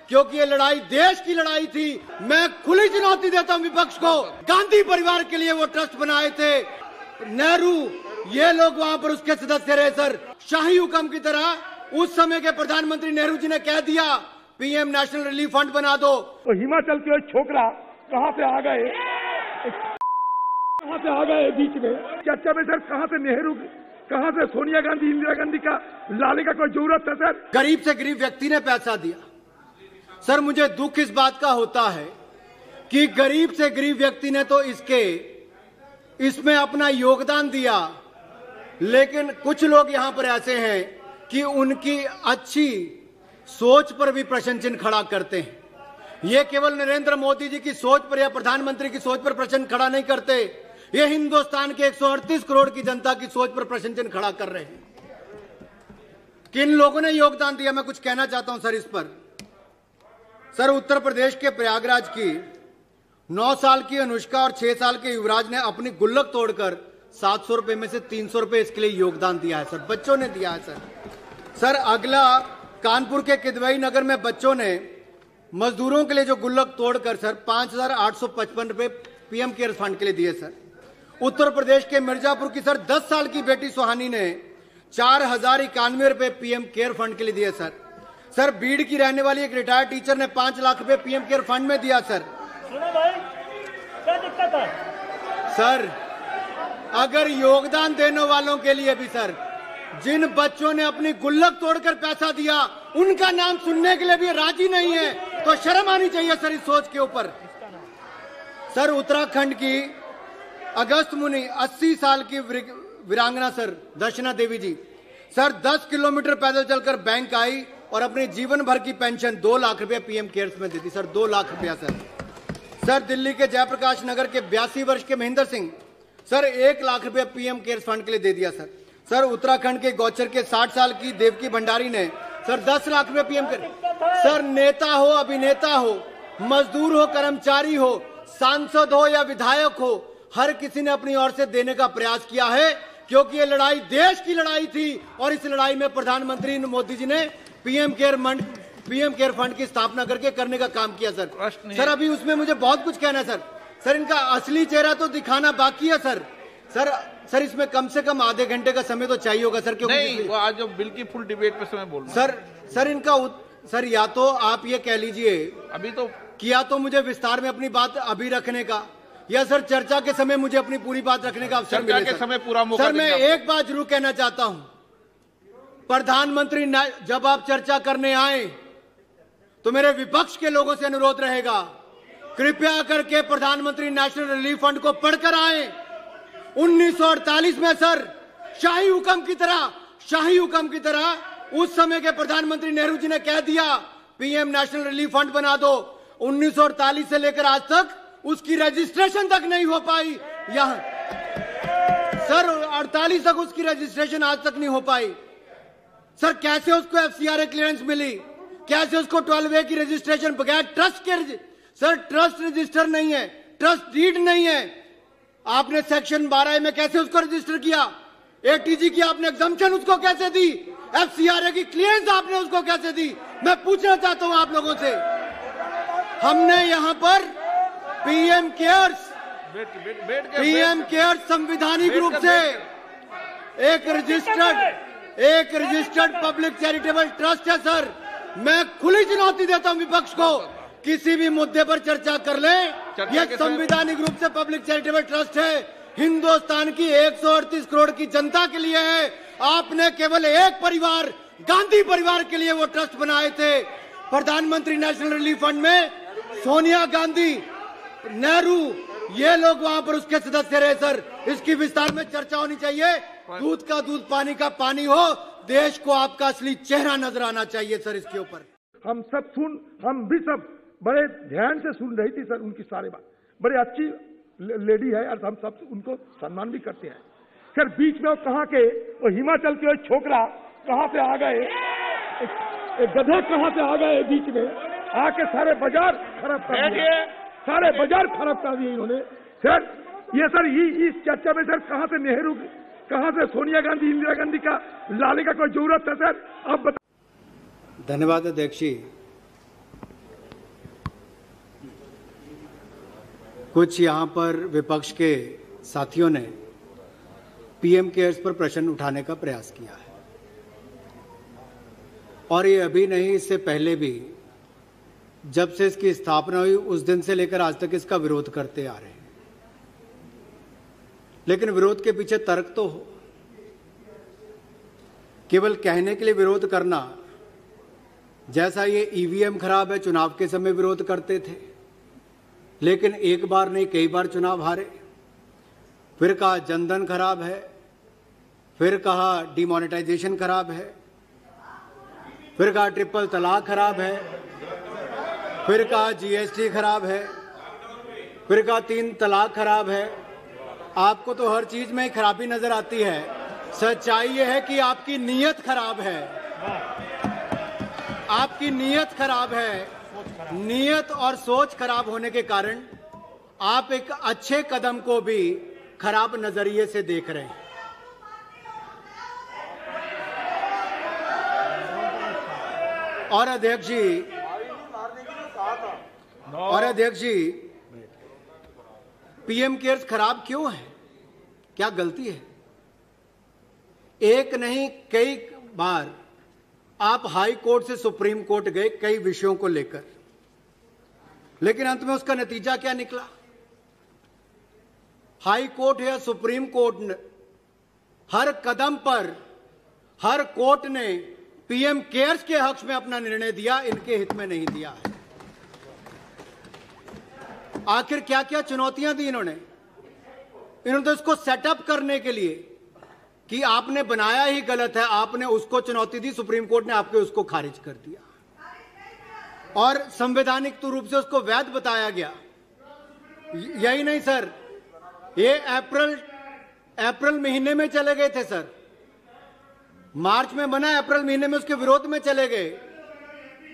क्योंकि ये लड़ाई देश की लड़ाई थी। मैं खुली चुनौती देता हूं विपक्ष को। गांधी परिवार के लिए वो ट्रस्ट बनाए थे नेहरू, ये लोग वहां पर उसके सदस्य रहे सर। शाही हुक्म की तरह उस समय के प्रधानमंत्री नेहरू जी ने कह दिया पीएम नेशनल रिलीफ फंड बना दो। तो हिमाचल के छोकरा कहां से आ गए, कहां से आ गए बीच में चर्चा में सर? कहां से नेहरू, कहां से सोनिया गांधी, इंदिरा गांधी का लाने का कोई जरूरत है सर? गरीब से गरीब व्यक्ति ने पैसा दिया सर। मुझे दुख इस बात का होता है कि गरीब से गरीब व्यक्ति ने तो इसमें अपना योगदान दिया, लेकिन कुछ लोग यहां पर ऐसे हैं कि उनकी अच्छी सोच पर भी प्रश्न चिन्ह खड़ा करते हैं। ये केवल नरेंद्र मोदी जी की सोच पर या प्रधानमंत्री की सोच पर प्रश्न खड़ा नहीं करते, ये हिंदुस्तान के 138 करोड़ की जनता की सोच पर प्रश्न चिन्ह खड़ा कर रहे हैं। किन लोगों ने योगदान दिया, मैं कुछ कहना चाहता हूं सर इस पर। सर, उत्तर प्रदेश के प्रयागराज की 9 साल की अनुष्का और 6 साल के युवराज ने अपनी गुल्लक तोड़कर 700 रुपए में से 300 रुपए इसके लिए योगदान दिया है सर। बच्चों ने दिया है सर। अगला कानपुर के किदवई नगर में बच्चों ने मजदूरों के लिए जो गुल्लक तोड़कर सर 5,855 रुपए पीएम केयर फंड के लिए दिए सर। उत्तर प्रदेश के मिर्जापुर की सर 10 साल की बेटी सुहानी ने 4,091 रुपए पीएम केयर फंड के लिए दिए सर। बीड़ की रहने वाली एक रिटायर्ड टीचर ने 5 लाख रुपए पीएम केयर फंड में दिया सर। सुनो भाई, क्या दिक्कत है सर? अगर योगदान देने वालों के लिए भी सर, जिन बच्चों ने अपनी गुल्लक तोड़कर पैसा दिया उनका नाम सुनने के लिए भी राजी नहीं है, तो शर्म आनी चाहिए सर इस सोच के ऊपर। सर, उत्तराखंड की अगस्त मुनि 80 साल की वीरांगना सर दर्शना देवी जी सर 10 किलोमीटर पैदल चलकर बैंक आई और अपने जीवन भर की पेंशन 2 लाख रुपए पीएम केयर्स में दी थी सर। 2 लाख रुपया सर। दिल्ली के जयप्रकाश नगर के 82 वर्ष के महेंद्र सिंह सर 1 लाख रुपया पीएम केयर्स फंड के लिए दे दिया सर। उत्तराखंड के गौचर के 60 साल की देवकी भंडारी ने सर 10 लाख रुपए पीएम केयर। सर, नेता हो, अभिनेता हो, मजदूर हो, कर्मचारी हो, सांसद हो या विधायक हो, हर किसी ने अपनी ओर से देने का प्रयास किया है, क्योंकि ये लड़ाई देश की लड़ाई थी और इस लड़ाई में प्रधानमंत्री मोदी जी ने पीएम केयर फंड की स्थापना करने का काम किया सर। अभी उसमें मुझे बहुत कुछ कहना है सर। इनका असली चेहरा तो दिखाना बाकी है सर। इसमें कम से कम आधे घंटे का समय तो चाहिए होगा सर, क्योंकि नहीं, वो आज बिल की फुल डिबेट पे समय बोलना सर इनका सर, या तो आप ये कह लीजिए अभी तो किया तो मुझे विस्तार में अपनी बात अभी रखने का, या सर चर्चा के समय मुझे अपनी पूरी बात रखने का अवसर मिले। चर्चा के समय पूरा मौका सर, मैं एक बात जरूर कहना चाहता हूं, प्रधानमंत्री जब आप चर्चा करने आए तो मेरे विपक्ष के लोगों से अनुरोध रहेगा, कृपया करके प्रधानमंत्री नेशनल रिलीफ फंड को पढ़कर आए। 1948 में सर शाही हुक्म की तरह उस समय के प्रधानमंत्री नेहरू जी ने कह दिया पीएम नेशनल रिलीफ फंड बना दो। 1948 से लेकर आज तक उसकी रजिस्ट्रेशन तक नहीं हो पाई। यहां सर 48 तक उसकी रजिस्ट्रेशन आज तक नहीं हो पाई सर। कैसे उसको एफसीआरए क्लियरेंस मिली, कैसे उसको 12A की रजिस्ट्रेशन बगैर ट्रस्ट के सर, ट्रस्ट रजिस्टर नहीं है, ट्रस्ट डीड नहीं है, आपने सेक्शन 12A में कैसे उसको रजिस्टर किया? एटीजी की आपने एग्जम्पशन उसको कैसे दी? एफसीआरए की क्लियरेंस आपने उसको कैसे दी? मैं पूछना चाहता हूं आप लोगों से। हमने यहां पर पीएम केयर्स संवैधानिक रूप से एक रजिस्टर्ड पब्लिक चैरिटेबल ट्रस्ट है सर। मैं खुली चुनौती देता हूं विपक्ष को, किसी भी मुद्दे पर चर्चा कर ले। यह संवैधानिक रूप से पब्लिक चैरिटेबल ट्रस्ट है, हिंदुस्तान की 138 करोड़ की जनता के लिए है। आपने केवल एक परिवार, गांधी परिवार के लिए वो ट्रस्ट बनाए थे। प्रधानमंत्री नेशनल रिलीफ फंड में सोनिया गांधी, नेहरू, ये लोग वहां पर उसके सदस्य रहे सर। इसकी विस्तार में चर्चा होनी चाहिए। दूध का दूध, पानी का पानी हो, देश को आपका असली चेहरा नजर आना चाहिए सर इसके ऊपर। हम भी सब बड़े ध्यान से सुन रही थी सर उनकी सारी बात। बड़ी अच्छी लेडी है और हम सब उनको सम्मान भी करते हैं सर। बीच में कहाँ के वो हिमाचल के छोकरा कहाँ से आ गए, एक गधे कहाँ से आ गए बीच में आके सारे बाजार खराब कर दिए, सारे बाजार खराब कर दिए इन्होंने सर। ये सर इस चर्चा में सर कहाँ से नेहरू, कहाँ से सोनिया गांधी, इंदिरा गांधी का लाने का कोई जरूरत है सर? आप बता। धन्यवाद अध्यक्ष जी। कुछ यहाँ पर विपक्ष के साथियों ने पीएम केयर्स पर प्रश्न उठाने का प्रयास किया है और ये अभी नहीं, इससे पहले भी जब से इसकी स्थापना हुई उस दिन से लेकर आज तक इसका विरोध करते आ रहे हैं। लेकिन विरोध के पीछे तर्क तो हो। केवल कहने के लिए विरोध करना, जैसा ये ईवीएम खराब है, चुनाव के समय विरोध करते थे लेकिन एक बार नहीं कई बार चुनाव हारे। फिर कहा जनधन खराब है, फिर कहा डिमोनेटाइजेशन खराब है, फिर कहा ट्रिपल तलाक खराब है, फिर कहा जीएसटी खराब है, फिर कहा 3 तलाक खराब है। आपको तो हर चीज में ही खराबी नजर आती है। सच्चाई यह है कि आपकी नीयत खराब है, आपकी नीयत खराब है। नीयत और सोच खराब होने के कारण आप एक अच्छे कदम को भी खराब नजरिए से देख रहे हैं। और अध्यक्ष जी, पीएम केयर्स खराब क्यों है? क्या गलती है? एक नहीं कई बार आप हाई कोर्ट से सुप्रीम कोर्ट गए कई विषयों को लेकर, लेकिन अंत में उसका नतीजा क्या निकला? हाई कोर्ट या सुप्रीम कोर्ट हर कदम पर हर कोर्ट ने पीएम केयर्स के हक में अपना निर्णय दिया, इनके हित में नहीं दिया है। आखिर क्या क्या चुनौतियां दी इन्होंने तो इसको सेटअप करने के लिए कि आपने बनाया ही गलत है, आपने उसको चुनौती दी, सुप्रीम कोर्ट ने आपके उसको खारिज कर दिया और संवैधानिक रूप से उसको वैध बताया गया। यही नहीं सर, ये अप्रैल महीने में चले गए थे सर, मार्च में बना, अप्रैल महीने में उसके विरोध में चले गए।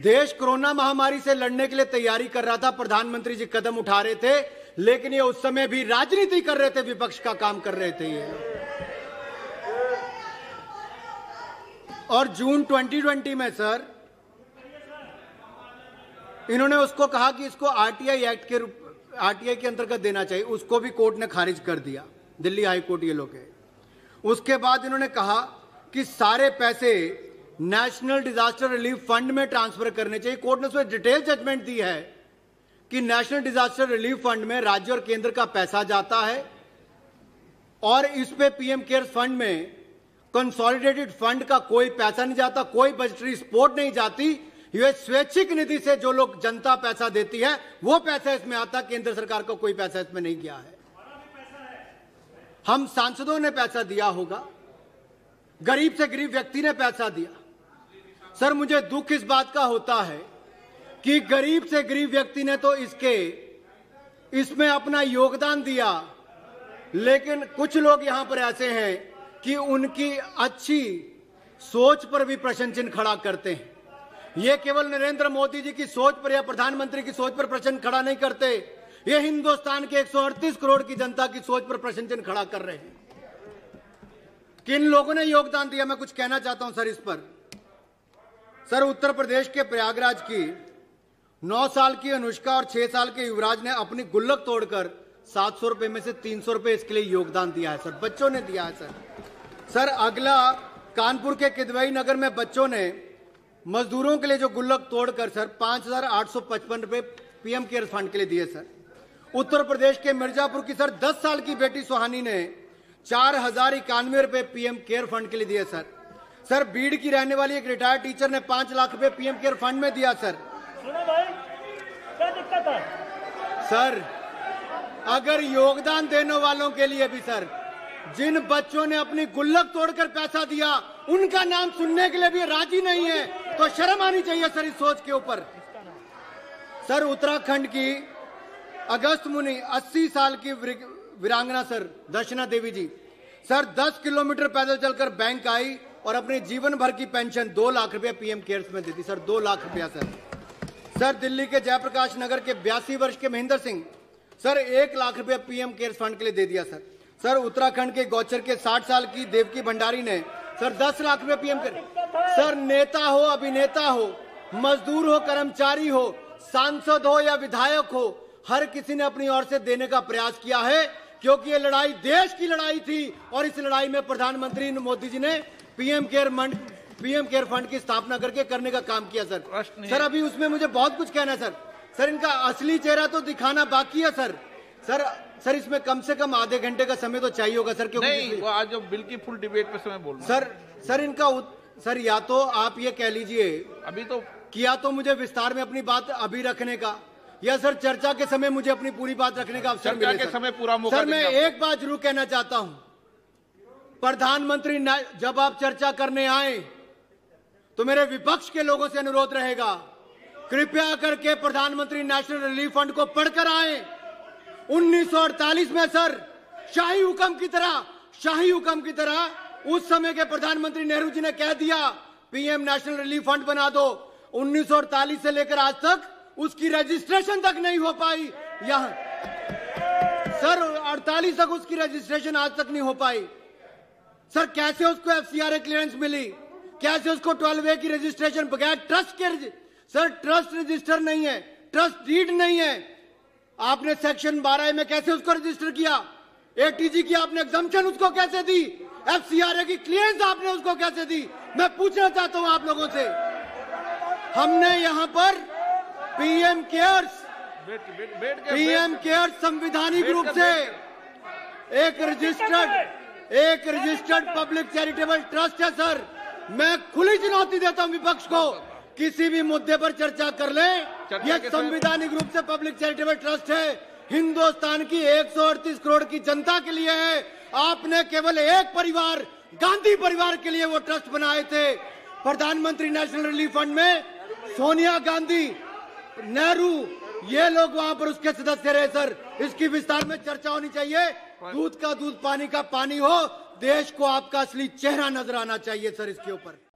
देश कोरोना महामारी से लड़ने के लिए तैयारी कर रहा था, प्रधानमंत्री जी कदम उठा रहे थे, लेकिन ये उस समय भी राजनीति कर रहे थे, विपक्ष का काम कर रहे थे ये। और जून 2020 में सर इन्होंने उसको कहा कि इसको आरटीआई के अंतर्गत देना चाहिए, उसको भी कोर्ट ने खारिज कर दिया, दिल्ली हाई कोर्ट ये लोग है। उसके बाद इन्होंने कहा कि सारे पैसे नेशनल डिजास्टर रिलीफ फंड में ट्रांसफर करने चाहिए। कोर्ट ने उसमें डिटेल जजमेंट दी है कि नेशनल डिजास्टर रिलीफ फंड में राज्य और केंद्र का पैसा जाता है और इस पे पीएम केयर्स फंड में कंसोलिडेटेड फंड का कोई पैसा नहीं जाता, कोई बजटरी सपोर्ट नहीं जाती। ये स्वैच्छिक निधि से जो लोग जनता पैसा देती है वो पैसा इसमें आता, केंद्र सरकार का कोई पैसा इसमें नहीं गया है। हम सांसदों ने पैसा दिया होगा, गरीब से गरीब व्यक्ति ने पैसा दिया। सर मुझे दुख इस बात का होता है कि गरीब से गरीब व्यक्ति ने तो इसमें अपना योगदान दिया, लेकिन कुछ लोग यहां पर ऐसे हैं कि उनकी अच्छी सोच पर भी प्रश्न चिन्ह खड़ा करते हैं। ये केवल नरेंद्र मोदी जी की सोच पर या प्रधानमंत्री की सोच पर प्रश्न खड़ा नहीं करते, ये हिंदुस्तान के 138 करोड़ की जनता की सोच पर प्रश्न चिन्ह खड़ा कर रहे हैं। किन लोगों ने योगदान दिया, मैं कुछ कहना चाहता हूं सर इस पर। सर उत्तर प्रदेश के प्रयागराज की 9 साल की अनुष्का और 6 साल के युवराज ने अपनी गुल्लक तोड़कर 700 रुपए में से 300 रुपए इसके लिए योगदान दिया है सर, बच्चों ने दिया है सर। अगला कानपुर के किदवई नगर में बच्चों ने मजदूरों के लिए जो गुल्लक तोड़कर सर 5,855 रुपए पीएम केयर्स फंड के लिए दिए सर। उत्तर प्रदेश के मिर्जापुर की सर 10 साल की बेटी सुहानी ने 4,091 रुपए पीएम केयर फंड के लिए दिए सर। बीड़ की रहने वाली एक रिटायर्ड टीचर ने 5 लाख रुपए पीएम केयर फंड में दिया सर। सुनो भाई, क्या दिक्कत है? सर अगर योगदान देने वालों के लिए भी सर, जिन बच्चों ने अपनी गुल्लक तोड़कर पैसा दिया उनका नाम सुनने के लिए भी राजी नहीं है, तो शर्म आनी चाहिए सर इस सोच के ऊपर। सर उत्तराखंड की अगस्त मुनि 80 साल की वीरांगना सर दर्शना देवी जी सर 10 किलोमीटर पैदल चलकर बैंक आई और अपने जीवन भर की पेंशन 2 लाख रुपया पीएम केयर्स में दी थी सर, 2 लाख रुपया सर। दिल्ली के जयप्रकाश नगर के 82 वर्ष के महेंद्र सिंह सर 1 लाख रुपया पीएम केयर्स फंड के लिए दे दिया सर। उत्तराखंड के गौचर के 60 साल की देवकी भंडारी ने सर 10 लाख रुपया पीएम केयर। सर नेता हो, अभिनेता हो, मजदूर हो, कर्मचारी हो, सांसद हो या विधायक हो, हर किसी ने अपनी ओर से देने का प्रयास किया है, क्योंकि ये लड़ाई देश की लड़ाई थी और इस लड़ाई में प्रधानमंत्री मोदी जी ने पीएम केयर फंड की स्थापना करने का काम किया सर। सर अभी उसमें मुझे बहुत कुछ कहना है सर इनका असली चेहरा तो दिखाना बाकी है सर इसमें कम से कम आधे घंटे का समय तो चाहिए होगा सर, क्योंकि नहीं, वो आज जो बिल की फुल डिबेट पे समय बोल सर या तो आप ये कह लीजिए अभी तो किया तो मुझे विस्तार में अपनी बात अभी रखने का, या सर चर्चा के समय मुझे अपनी पूरी बात रखने का अवसर मिले। के समय पूरा मौका सर मैं एक बात जरूर कहना चाहता हूं, प्रधानमंत्री जब आप चर्चा करने आए तो मेरे विपक्ष के लोगों से अनुरोध रहेगा, कृपया करके प्रधानमंत्री नेशनल रिलीफ फंड को पढ़कर आए। 1948 में सर शाही हुक्म की तरह उस समय के प्रधानमंत्री नेहरू जी ने कह दिया पीएम नेशनल रिलीफ फंड बना दो। 1948 से लेकर आज तक उसकी रजिस्ट्रेशन तक नहीं हो पाई। यहां सर 48 तक उसकी रजिस्ट्रेशन आज तक नहीं हो पाई। सर कैसे उसको एफसीआरए क्लियरेंस मिली, कैसे उसको 12A की रजिस्ट्रेशन बगैर ट्रस्ट के, सर ट्रस्ट रजिस्टर नहीं है, ट्रस्ट डीड नहीं है, आपने सेक्शन 12A में कैसे उसको रजिस्टर किया, एटीजी की आपने एग्जम्पशन उसको कैसे दी, एफसीआरए की क्लियरेंस आपने उसको कैसे दी। मैं पूछना चाहता हूं आप लोगों से, हमने यहां पर पीएम केयर्स संविधानिक रूप से एक रजिस्टर्ड पब्लिक चैरिटेबल ट्रस्ट है सर। मैं खुली चुनौती देता हूं विपक्ष को, किसी भी मुद्दे पर चर्चा कर ले, यह संवैधानिक रूप से पब्लिक चैरिटेबल ट्रस्ट है, हिंदुस्तान की 138 करोड़ की जनता के लिए है। आपने केवल एक परिवार, गांधी परिवार के लिए वो ट्रस्ट बनाए थे। प्रधानमंत्री नेशनल रिलीफ फंड में सोनिया गांधी, नेहरू, ये लोग वहां पर उसके सदस्य रहे सर। इसकी विस्तार में चर्चा होनी चाहिए। दूध का दूध, पानी का पानी हो, देश को आपका असली चेहरा नजर आना चाहिए सर इसके ऊपर।